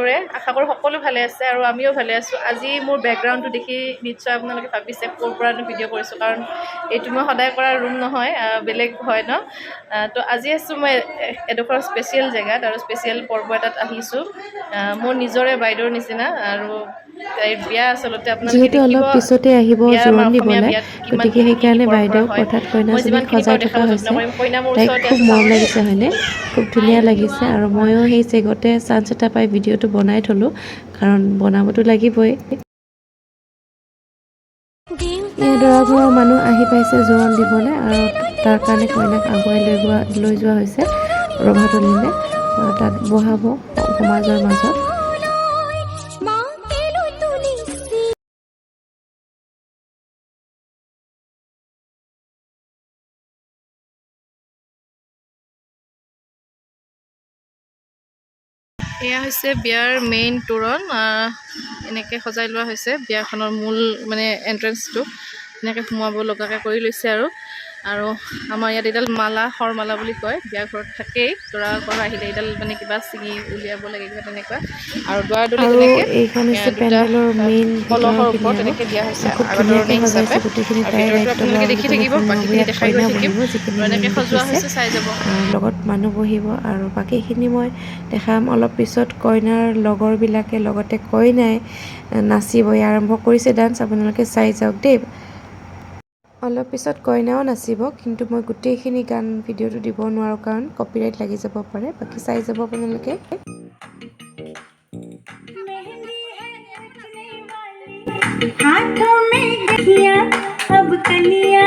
সকলোৰে আশা কৰোঁ সকলো ভালে আছে আৰু আমিও ভালে আছোঁ আজি মোৰ বেকগ্ৰাউণ্ডটো দেখি নিশ্চয় আপোনালোকে ভাবিছে ক'ৰ পৰানো ভিডিঅ' কৰিছোঁ কাৰণ এইটো মই সদায় কৰা ৰুম নহয় বেলেগ হয় ন তো আজি আছোঁ মই এডোখৰ স্পেচিয়েল জেগাত আৰু স্পেচিয়েল পৰ্ব এটাত আহিছোঁ মোৰ নিজৰে বাইদেউৰ নিচিনা আৰু বিয়া আচলতে আপোনালোকে যিহেতু দেখিব অলপ পিছতে আহিব বিয়া আমাৰ জোৰোণ অসমীয়া দিবলৈ বিয়াত গতিকে কিমানখিনি কি কি সেইকাৰণে পৰম্পৰা বাইদেউক হয় অৰ্থাৎ মই কইনাজনীক যিমানখিনি সজাই পাৰোঁ থকা দেখাব যত্ন হৈছে কৰিম কইনা মোৰ তাইক ওচৰতে খুব আছে মৰম চাবনে লাগিছে হয়নে খুব ধুনীয়া লাগিছে আৰু ময়ো সেই চেগতে চান্স এটা পাই ভিডিঅ'টো বনাই থলোঁ কাৰণ বনাবতো লাগিবই এই দৰা ঘৰৰ মানুহ আহি পাইছে জোৰোণ দিবলৈ আৰু তাৰ কাৰণে কইনাক আগুৱাই লৈ যোৱা হৈছে ৰভাতলিলে তাত বহাব সমাজৰ মাজত এয়া হৈছে বিয়াৰ মেইন তোৰণ এনেকৈ সজাই লোৱা হৈছে বিয়াখনৰ মূল মানে এণ্ট্ৰেঞ্চটো এনেকৈ সোমাব লগাকৈ কৰি লৈছে আৰু আমাৰ ইয়াত এডাল মালা শৰমালা বুলি কয় বিয়া ঘৰত থাকেই দৰা ঘৰ আহিলে এডাল মানে কিবা ছিঙি উলিয়াব লাগে কিবা তেনেকুৱা আৰু দুৱাৰদলি আৰু তেনেকৈ এইখন হৈছে দুটা পেণ্ডেলৰ মেইন কলহৰ ভিতৰৰখিনি ওপৰত আৰু তেনেকৈ দিয়া হৈছে খুব ধুনীয়াকৈ আদৰণি হিচাপে সজাইছে গোটেইখিনি আৰু তাইৰ ভিতৰতো দায়িত্ব আপোনালোকে লোৱা দেখি বুলি থাকিব ক'লে ভুল নহ'ব বাকীখিনি ইয়াত দেখাই গৈ কইনা থাকিম বহিব যিখিনি আৰু মেইন এনেকৈ সজোৱা দেখিছে হৈছে চাই যাব আৰু লগত মানুহ বহিব আৰু বাকীখিনি মই দেখাম অলপ পিছত কইনাৰ লগৰবিলাকে লগতে কইনাই নাচিবই আৰম্ভ কৰিছে ডান্স আপোনালোকে চাই যাওক দেই অলপ পিছত কইনাও নাচিব কিন্তু মই গোটেইখিনি গান ভিডিঅ'টো দিব নোৱাৰোঁ কাৰণ কপিৰাইট লাগি যাব পাৰে বাকী চাই যাব আপোনালোকে हाथों में गठिया अब कलिया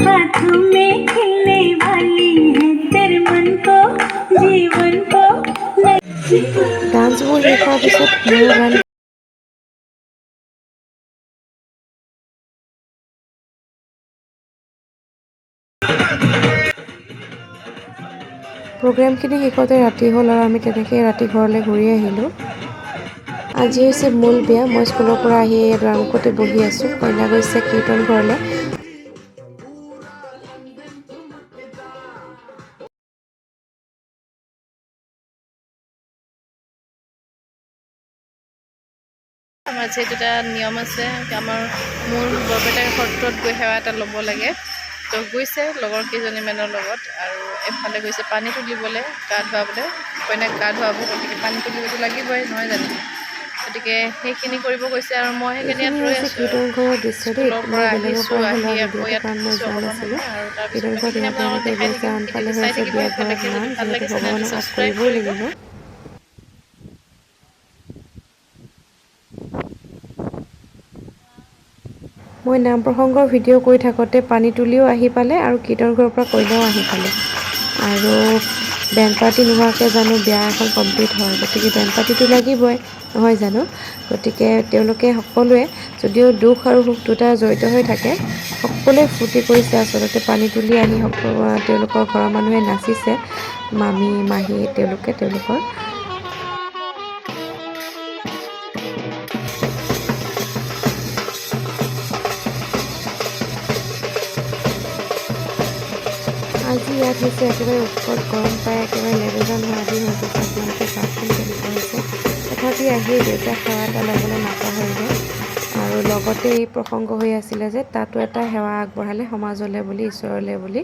हाथों में खिलने वाली है तेरे मन को जीवन को ডান্সবোৰ শেষ হোৱাৰ পিছত ময়ো গান প্ৰগ্ৰেমখিনি শেষতে ৰাতি হ'ল আৰু আমি তেনেকৈ ৰাতি ঘৰলৈ ঘূৰি আহিলোঁ আজি হৈছে মূল বিয়া মই স্কুলৰ পৰা আহি দুৱাৰমুখতে বহি আছোঁ কইনা গৈছে কীৰ্তন ঘৰলৈ আমাৰ যিহেতু এটা নিয়ম আছে আমাৰ মোৰ বৰপেটাৰ সত্ৰত গৈ সেৱা এটা ল'ব লাগে তো গৈছে লগৰ কেইজনীমানৰ লগত আৰু এফালে গৈছে পানী তুলিবলৈ গা ধুৱাবলৈ কইনাক গা ধুৱাব গতিকে পানী তুলিবতো লাগিবই নহয় জানো গতিকে সেইখিনি কৰিব গৈছে আৰু মই সেইখিনি ইয়াত এইখিনি ৰৈ হৈছে আছোঁ আৰু কীৰ্তন ঘৰৰ দৃশ্য দেই স্কুলৰ মই পৰা বেলেগৰ আহিছোঁ পৰাহে আহি লোৱা আকৌ ভিডিঅ'টো ইয়াত কাৰণ মই থাকিছোঁ যোৱা অকণমান নাছিলোঁ সময় আৰু তাৰপিছত কীৰ্তন ঘৰত বাকীখিনি ইহঁতে আপোনালোকক এনেকৈ দেখাই গৈছে থাকিম আনফালে ভিডিঅ'টো হৈ চাই আছে থাকিব বিয়া ঘৰত একেলগে নাম যদি ভাল যিহেতু লাগে চেনেলটো ভগৱানক আগ ছাবস্ক্ৰাইব কৰিবই কৰিব লাগিব মই নাম প্ৰসংগৰ ভিডিঅ' কৰি থাকোঁতে পানী তুলিও আহি পালে আৰু কীৰ্তন ঘৰৰ পৰা কইনাও আহি পালে আৰু বেণ্ড পাৰ্টি নোহোৱাকৈ জানো বিয়া এখন কমপ্লিট হয় গতিকে বেণ্ড পাৰ্টিটো লাগিবই নহয় জানো গতিকে তেওঁলোকে সকলোৱে যদিও দুখ আৰু সুখ দুটা জড়িত হৈ থাকে সকলোৱে ফূৰ্তি কৰিছে আচলতে পানী তুলি আহি তেওঁলোকৰ ঘৰৰ মানুহে নাচিছে মামী মাহী তেওঁলোকৰ আজি ইয়াত হৈছে একেবাৰে উৎকট গৰম পাই একেবাৰে লেবেজান হোৱাদি হৈ গৈছে আপোনালোকে চাওকচোন কেনেকুৱা হৈছে তথাপি আহিয়ে দেউতাক সেৱা এটা ল'বলৈ নাপাহৰিলে আৰু লগতে এই প্ৰসংগ হৈ আছিলে যে তাতো এটা সেৱা আগবঢ়ালে সমাজলৈ বুলি ঈশ্বৰলৈ বুলি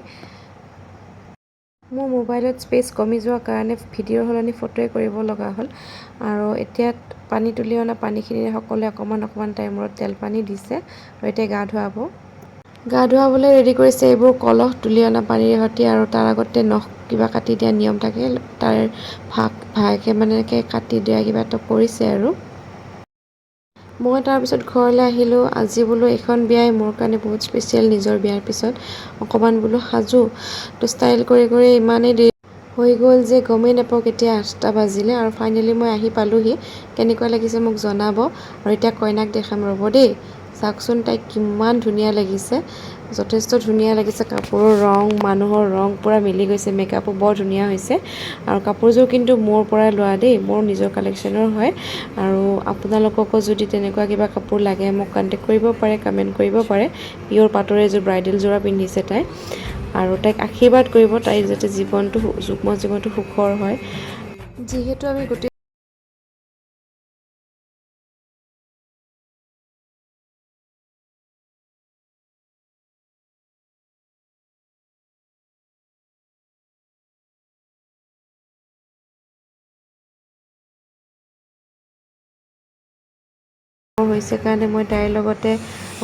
মোৰ মোবাইলত স্পেচ কমি যোৱাৰ কাৰণে ভিডিঅ'ৰ সলনি ফটোৱে কৰিব লগা হ'ল আৰু এতিয়া পানী তুলি অনা পানীখিনিৰে সকলোৱে অকণমান টাইমত তেল পানী দিছে আৰু এতিয়া গা ধুৱাবলৈ ৰেডি কৰিছে এইবোৰ কলহ তুলি অনা পানীৰে সৈতে আৰু তাৰ আগতে নখ কিবা কাটি দিয়া নিয়ম থাকে তাৰ ভাগে মানে এনেকৈ কাটি দিয়া কিবা এটা কৰিছে আৰু মই তাৰপিছত ঘৰলৈ আহিলোঁ আজি বোলো এইখন বিয়াই মোৰ কাৰণে বহুত স্পেচিয়েল নিজৰ বিয়াৰ পিছত অকণমান বোলো সাজোঁ তো ষ্টাইল কৰি ইমানেই দেৰি হৈ গ'ল যে গমেই নাপাওঁ কেতিয়া 8টা বাজিলে আৰু ফাইনেলি মই আহি পালোঁহি কেনেকুৱা লাগিছে মোক জনাব আৰু এতিয়া কইনাক দেখাম ৰ'ব দেই চাওকচোন তাইক কিমান ধুনীয়া লাগিছে যথেষ্ট ধুনীয়া লাগিছে কাপোৰৰ ৰং মানুহৰ ৰং পূৰা মিলি গৈছে মেকআপো বৰ ধুনীয়া হৈছে আৰু কাপোৰযোৰ কিন্তু মোৰ পৰাই লোৱা দেই মোৰ নিজৰ কালেকশ্যনৰ হয় আৰু আপোনালোককো যদি তেনেকুৱা কিবা কাপোৰ লাগে মোক কণ্টেক্ট কৰিব পাৰে কমেণ্ট কৰিব পাৰে পিয়'ৰ পাটৰ এযোৰ ব্ৰাইডেল যোৰা পিন্ধিছে তাই আৰু তাইক আশীৰ্বাদ কৰিব তাইৰ যাতে যুগ্ম জীৱনটো সুখৰ হয় যিহেতু আমি গোটেই হৈছে কাৰণে মই তাইৰ লগতে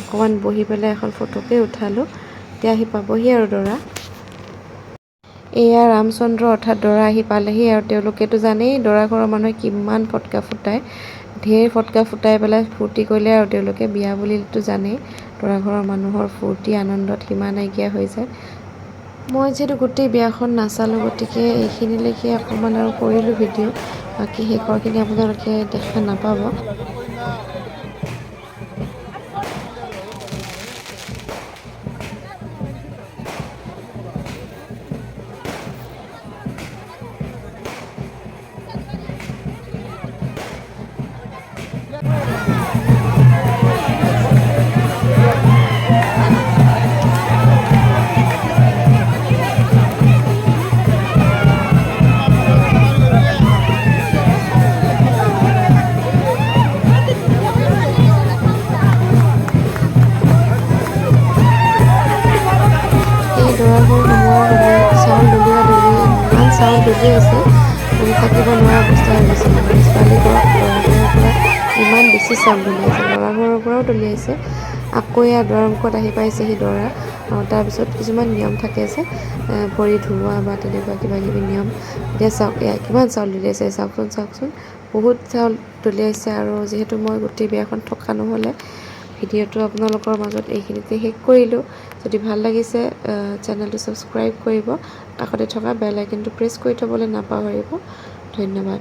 অকণমান বহি পেলাই এখন ফটোকে উঠালোঁ। এতিয়া আহি পাবহি আৰু দৰা। এয়া ৰামচন্দ্ৰ অৰ্থাৎ দৰা আহি পালেহি আৰু তেওঁলোকেতো জানেই দৰা ঘৰৰ মানুহে কিমান ফটকা ফুটায়, ঢেৰ ফটকা ফুটাই পেলাই ফূৰ্তি কৰিলে আৰু তেওঁলোকে বিয়া বুলিতো জানেই দৰা ঘৰৰ মানুহৰ ফূৰ্তি আনন্দত সীমা নাইকিয়া হৈ যায়। মই যিহেতু গোটেই বিয়াখন নাচালোঁ গতিকে এইখিনিলৈকে অকণমান আৰু কৰিলোঁ ভিডিঅ', বাকী শেষৰখিনি আপোনালোকে দেখা নাপাব। এই দৰা ঘৰ সোমোৱাৰ সময়ত চাউল দলিয়াই ইমান চাউল দলিয়াইছে মানে থাকিব নোৱাৰা অৱস্থা হৈ গৈছে। মানে ছোৱালী ঘৰত দৰা ঘৰৰ পৰা ইমান বেছি চাউল দলিয়াইছে, ল'ৰা ঘৰৰ পৰাও দলিয়াইছে। আকৌ এয়া দৰাৰ মুখত আহি পাইছেহি দৰা। তাৰপিছত কিছুমান নিয়ম থাকে যে ভৰি ধুওৱা বা তেনেকুৱা কিবা কিবি নিয়ম। এতিয়া চাওক এয়া কিমান চাউল দলিয়াইছে চাওকচোন বহুত চাউল দলিয়াইছে। আৰু যিহেতু মই গোটেই বিয়াখন থকা নহ'লে ভিডিঅ'টো আপোনালোকৰ মাজত এইখিনিতে শেষ কৰিলোঁ। যদি ভাল লাগিছে চেনেলটো ছাবস্ক্ৰাইব কৰিব, কাষতে থকা বেল আইকনটো প্ৰেছ কৰি থ'বলৈ নাপাহৰিব। ধন্যবাদ।